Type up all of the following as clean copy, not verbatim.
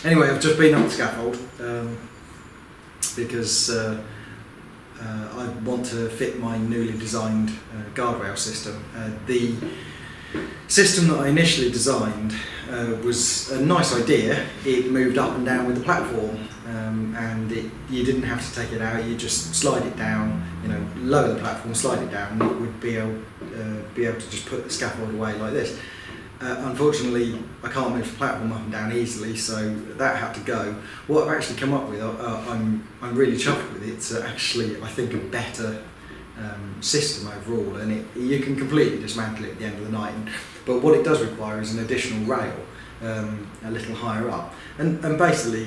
Anyway, I've just been on the scaffold because I want to fit my newly designed guardrail system. The system that I initially designed was a nice idea. It moved up and down with the platform, and you didn't have to take it out. You just slide it down, lower the platform, slide it down, and it would be able to just put the scaffold away like this. Unfortunately, I can't move the platform up and down easily, so that had to go. What I've actually come up with, I'm really chuffed with. It's actually, I think, a better system overall, and you can completely dismantle it at the end of the night. But what it does require is an additional rail, a little higher up. And basically,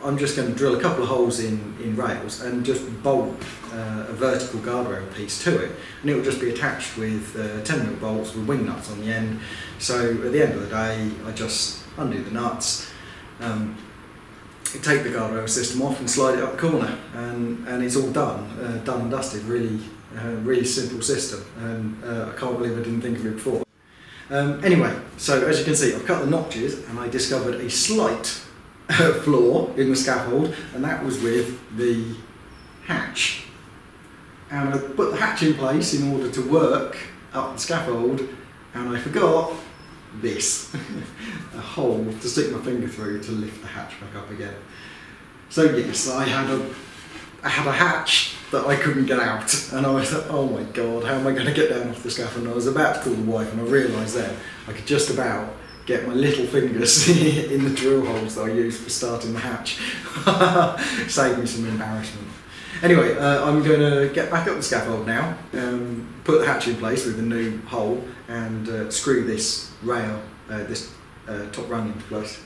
I'm just going to drill a couple of holes in rails and just bolt a vertical guardrail piece to it, and it will just be attached with 10mm bolts with wing nuts on the end. So at the end of the day, I just undo the nuts, take the guardrail system off and slide it up the corner, and it's all done and dusted. Really simple system, and I can't believe I didn't think of it before. Anyway, so as you can see, I've cut the notches and I discovered a slight flaw in the scaffold, and that was with the hatch. And I put the hatch in place in order to work up the scaffold, and I forgot this, a hole to stick my finger through to lift the hatch back up again. So yes, I had a hatch that I couldn't get out, and I was like, oh my god, how am I going to get down off the scaffold? And I was about to call the wife, and I realised then I could just about get my little fingers in the drill holes that I used for starting the hatch. Saved me some embarrassment. Anyway, I'm going to get back up the scaffold now, put the hatch in place with the new hole, and screw this rail, this top rung into place.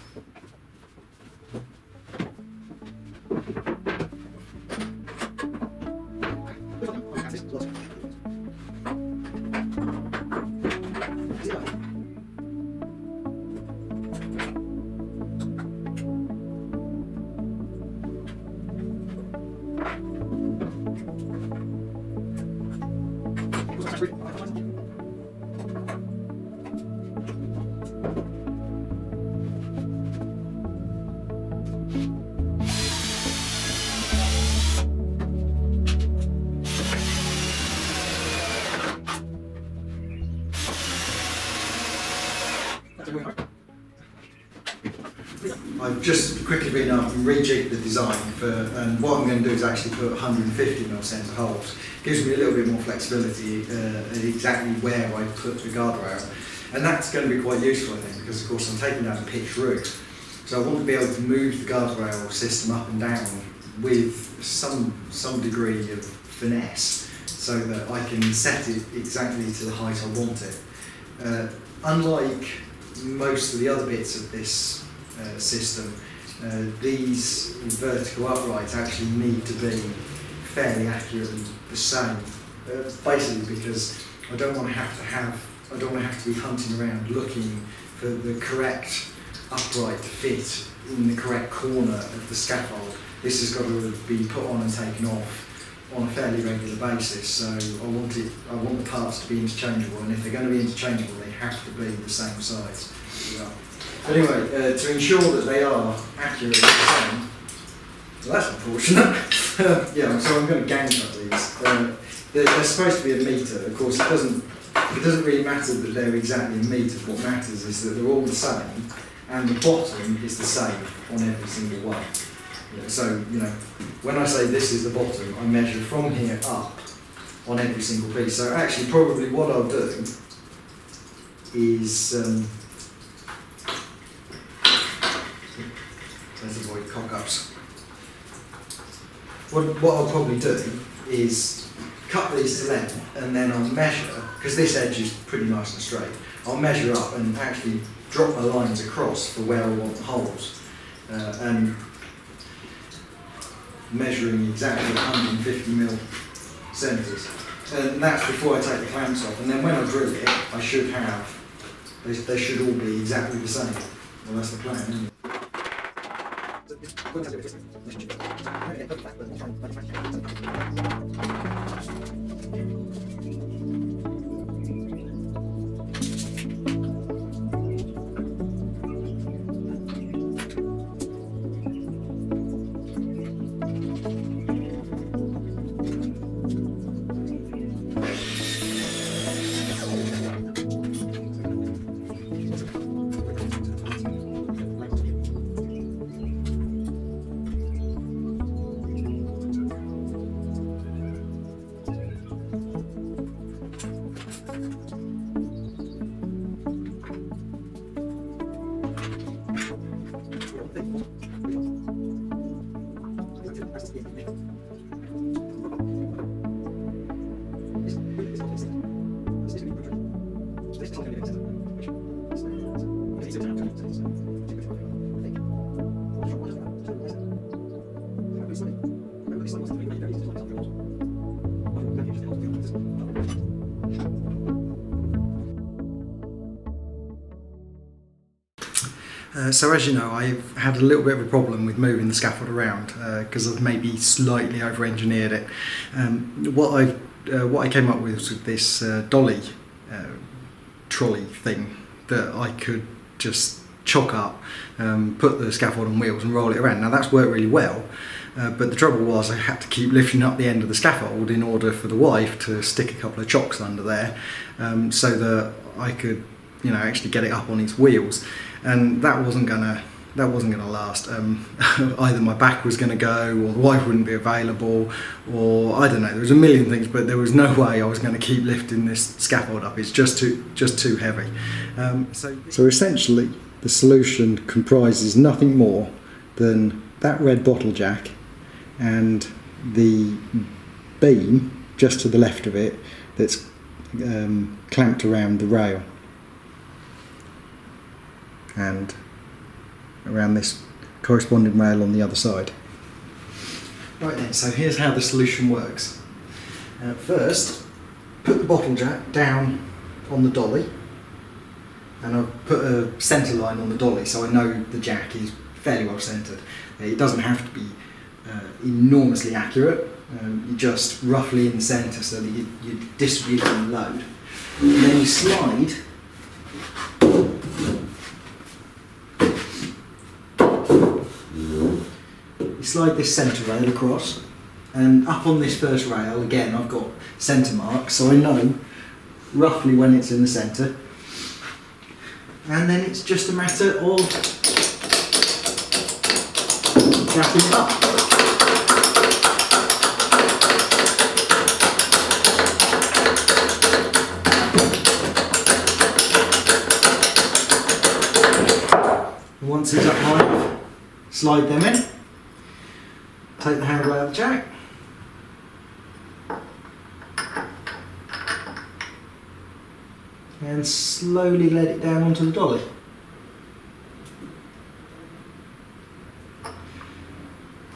I've just quickly been up and rejigged the design and what I'm going to do is actually put 150mm centre holes. Gives me a little bit more flexibility exactly where I put the guardrail, and that's going to be quite useful, I think, because of course I'm taking down a pitched roof, so I want to be able to move the guardrail system up and down with some degree of finesse, so that I can set it exactly to the height I want it. Unlike most of the other bits of this system, these vertical uprights actually need to be fairly accurately the same. Basically because I don't want to have to be hunting around looking for the correct upright to fit in the correct corner of the scaffold. This has got to be put on and taken off on a fairly regular basis, so I want the parts to be interchangeable, and if they're going to be interchangeable, they have to be the same size. Yeah. But anyway, to ensure that they are accurately the same, well, that's unfortunate. Yeah, so I'm going to gang cut these. They're supposed to be a metre. Of course, it doesn't really matter that they're exactly a metre. What matters is that they're all the same, and the bottom is the same on every single one. So, when I say this is the bottom, I measure from here up on every single piece. So actually, probably what I'll do is, let's avoid cock-ups. What I'll probably do is cut these to length, and then I'll measure, because this edge is pretty nice and straight, I'll measure up and actually drop my lines across for where I want the holes. And measuring exactly 150mm centres, and that's before I take the clamps off. And then when I drill it, I should have, they should all be exactly the same. Well, that's the plan, isn't it? So as you know, I've had a little bit of a problem with moving the scaffold around because I've maybe slightly over-engineered it. What I came up with was this dolly trolley thing that I could just chock up, put the scaffold on wheels and roll it around. Now that's worked really well, but the trouble was I had to keep lifting up the end of the scaffold in order for the wife to stick a couple of chocks under there, so that I could, you know, actually get it up on its wheels. And that wasn't gonna last. Either my back was gonna go, or the wife wouldn't be available, or I don't know. There was a million things, but there was no way I was going to keep lifting this scaffold up. It's just too heavy. So essentially, the solution comprises nothing more than that red bottle jack and the beam just to the left of it that's clamped around the rail, and around this corresponding rail on the other side. Right then, so here's how the solution works. First, put the bottle jack down on the dolly, and I've put a centre line on the dolly so I know the jack is fairly well centred. It doesn't have to be enormously accurate, you're just roughly in the centre so that you're distributing the load. And then you slide this centre rail across, and up on this first rail again I've got centre marks so I know roughly when it's in the centre, and then it's just a matter of jacking it up. And once it's up high enough, slide them in. Take the handle out of the jack, and slowly let it down onto the dolly.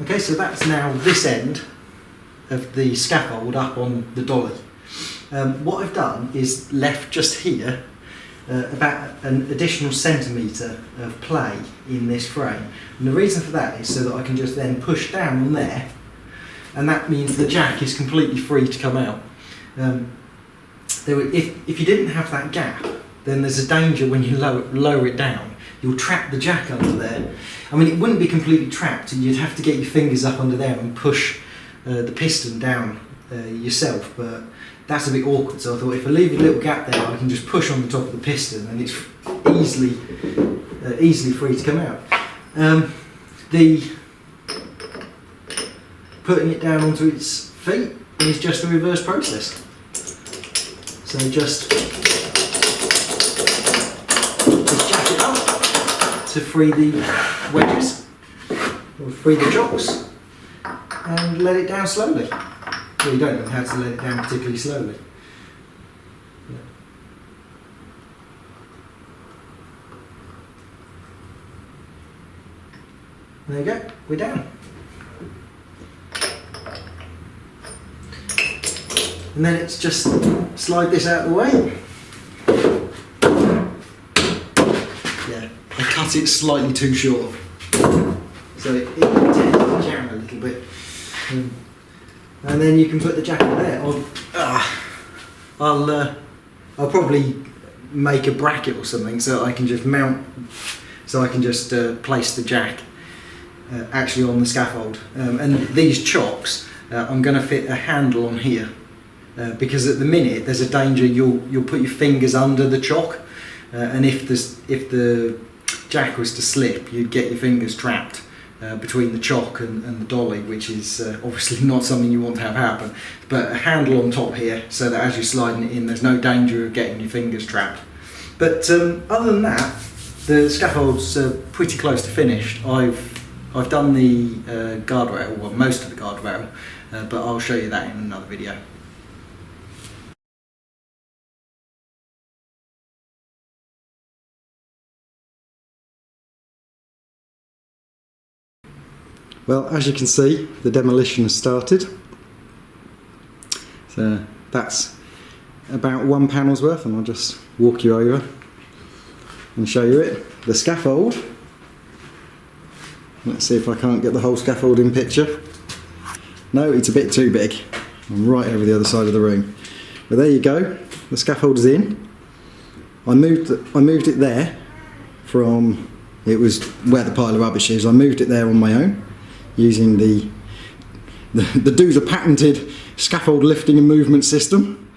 Okay, so that's now this end of the scaffold up on the dolly. What I've done is left just here about an additional centimetre of play in this frame, and the reason for that is so that I can just then push down on there, and that means the jack is completely free to come out. If you didn't have that gap, then there's a danger when you lower it down, you'll trap the jack under there. I mean, it wouldn't be completely trapped, and you'd have to get your fingers up under there and push the piston down yourself, but that's a bit awkward, so I thought if I leave a little gap there I can just push on the top of the piston and it's easily free to come out. The putting it down onto its feet is just the reverse process. So just jack it up to free the wedges, or free the chocks, and let it down slowly. Well, you don't know how to let it down particularly slowly. Yeah. There you go, we're down. And then it's just slide this out of the way. Yeah, I cut it slightly too short, so it tends to jam a little bit. And then you can put the jacket there. I'll probably make a bracket or something so I can just mount, so I can just place the jack actually on the scaffold. And these chocks, I'm going to fit a handle on here because at the minute there's a danger you'll put your fingers under the chock, and if the jack was to slip, you'd get your fingers trapped between the chock and the dolly, which is obviously not something you want to have happen. But a handle on top here so that as you're sliding it in there's no danger of getting your fingers trapped. But other than that, the scaffold's pretty close to finished. I've done the guardrail, well most of the guardrail, but I'll show you that in another video. Well, as you can see, the demolition has started. So that's about one panel's worth, and I'll just walk you over and show you it. The scaffold. Let's see if I can't get the whole scaffold in picture. No, it's a bit too big. I'm right over the other side of the room. But there you go. The scaffold is in. I moved it there from, it was where the pile of rubbish is. I moved it there on my own using the Doozer patented scaffold lifting and movement system.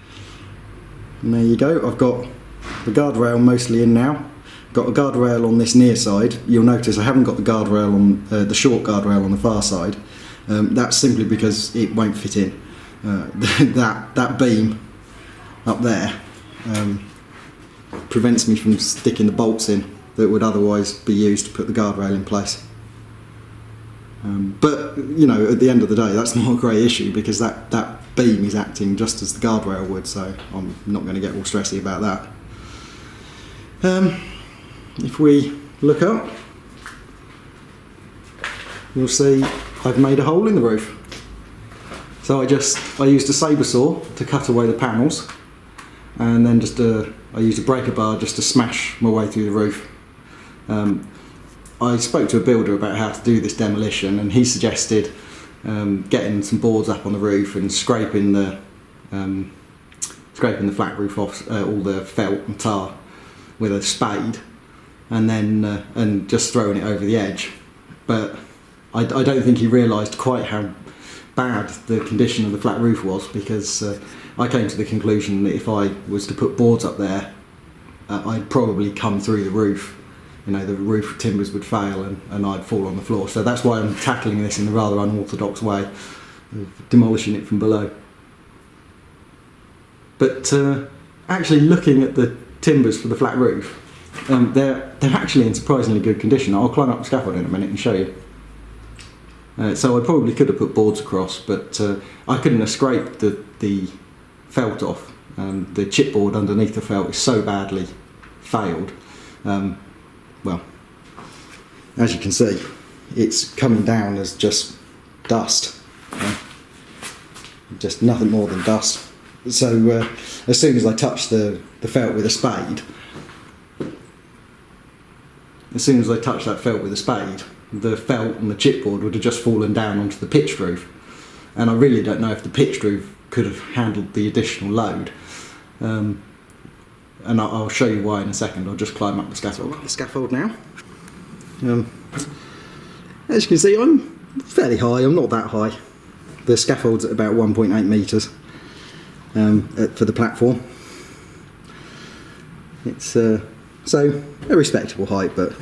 And there you go. I've got the guardrail mostly in now. Got a guardrail on this near side. You'll notice I haven't got the guardrail on the short guardrail on the far side. That's simply because it won't fit in. That beam up there prevents me from sticking the bolts in that would otherwise be used to put the guardrail in place. But you know, at the end of the day, that's not a great issue because that beam is acting just as the guardrail would, so I'm not going to get all stressy about that. If we look up, you'll see I've made a hole in the roof. So I used a sabre saw to cut away the panels, and then I used a breaker bar just to smash my way through the roof. I spoke to a builder about how to do this demolition, and he suggested getting some boards up on the roof and scraping the flat roof off all the felt and tar with a spade, and then and just throwing it over the edge. But I don't think he realised quite how bad the condition of the flat roof was, because I came to the conclusion that if I was to put boards up there, I'd probably come through the roof. You know, the roof timbers would fail and I'd fall on the floor. So that's why I'm tackling this in a rather unorthodox way, of demolishing it from below. But actually looking at the timbers for the flat roof, they're actually in surprisingly good condition. I'll climb up the scaffold in a minute and show you. So I probably could have put boards across, but I couldn't have scraped the felt off. The chipboard underneath the felt is so badly failed. Well, as you can see, it's coming down as just dust. Just nothing more than dust. So as soon as I touch the felt with a spade, the felt and the chipboard would have just fallen down onto the pitched roof. And I really don't know if the pitched roof could have handled the additional load. And I'll show you why in a second. I'll just climb up the scaffold. The scaffold now. As you can see, I'm fairly high. I'm not that high. The scaffold's at about 1.8 metres for the platform. It's so a respectable height, but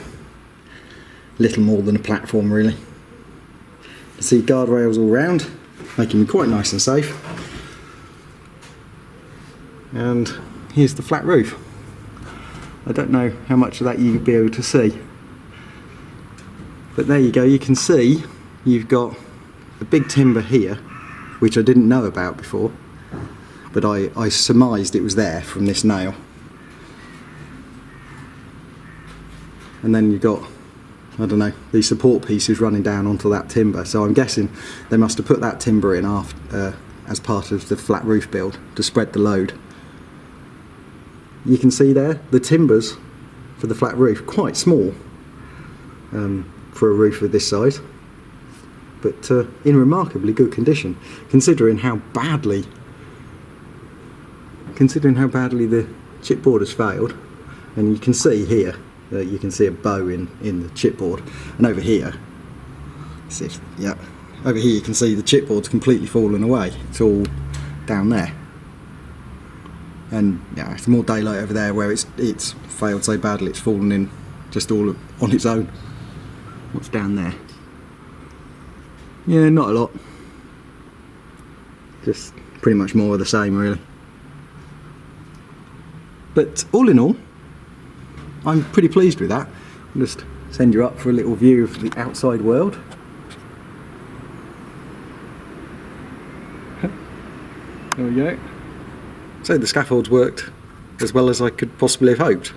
little more than a platform really. You see guardrails all round, making me quite nice and safe. And here's the flat roof. I don't know how much of that you'll be able to see, but there you go. You can see you've got a big timber here, which I didn't know about before, but I surmised it was there from this nail. And then you've got, I don't know, these support pieces running down onto that timber. So I'm guessing they must have put that timber in after, as part of the flat roof build to spread the load. You can see there the timbers for the flat roof, quite small for a roof of this size, but in remarkably good condition, considering how badly the chipboard has failed. And you can see here, you can see a bow in the chipboard, and over here, over here you can see the chipboard's completely fallen away. It's all down there. And yeah, it's more daylight over there where it's failed so badly it's fallen in just all on its own. What's down there? Yeah, not a lot. Just pretty much more of the same really. But all in all, I'm pretty pleased with that. I'll just send you up for a little view of the outside world. There we go. So the scaffold's worked as well as I could possibly have hoped.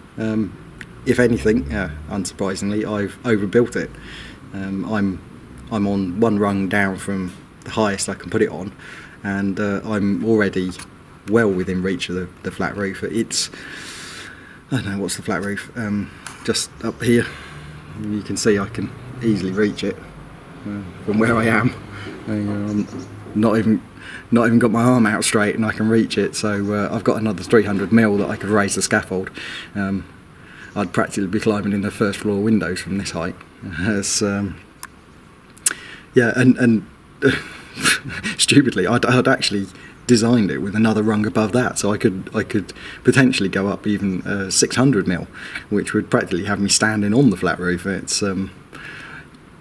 If anything, unsurprisingly, I've overbuilt it. I'm I'm on one rung down from the highest I can put it on, and I'm already well within reach of the flat roof. It's, I don't know, what's the flat roof? Just up here. You can see I can easily reach it from where I am. I'm not even got my arm out straight, and I can reach it. So I've got another 300mm that I could raise the scaffold. I'd practically be climbing in the first floor windows from this height. Yeah, and stupidly, I'd actually designed it with another rung above that, so I could potentially go up even 600mm, which would practically have me standing on the flat roof. It's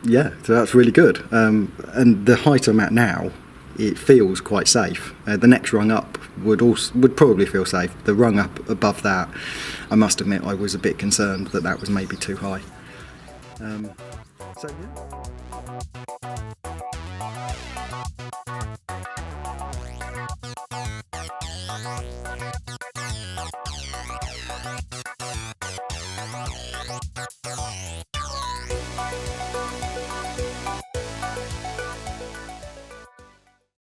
yeah, so that's really good. And the height I'm at now, it feels quite safe. The next rung up would probably feel safe. The rung up above that, I must admit, I was a bit concerned that was maybe too high. So yeah.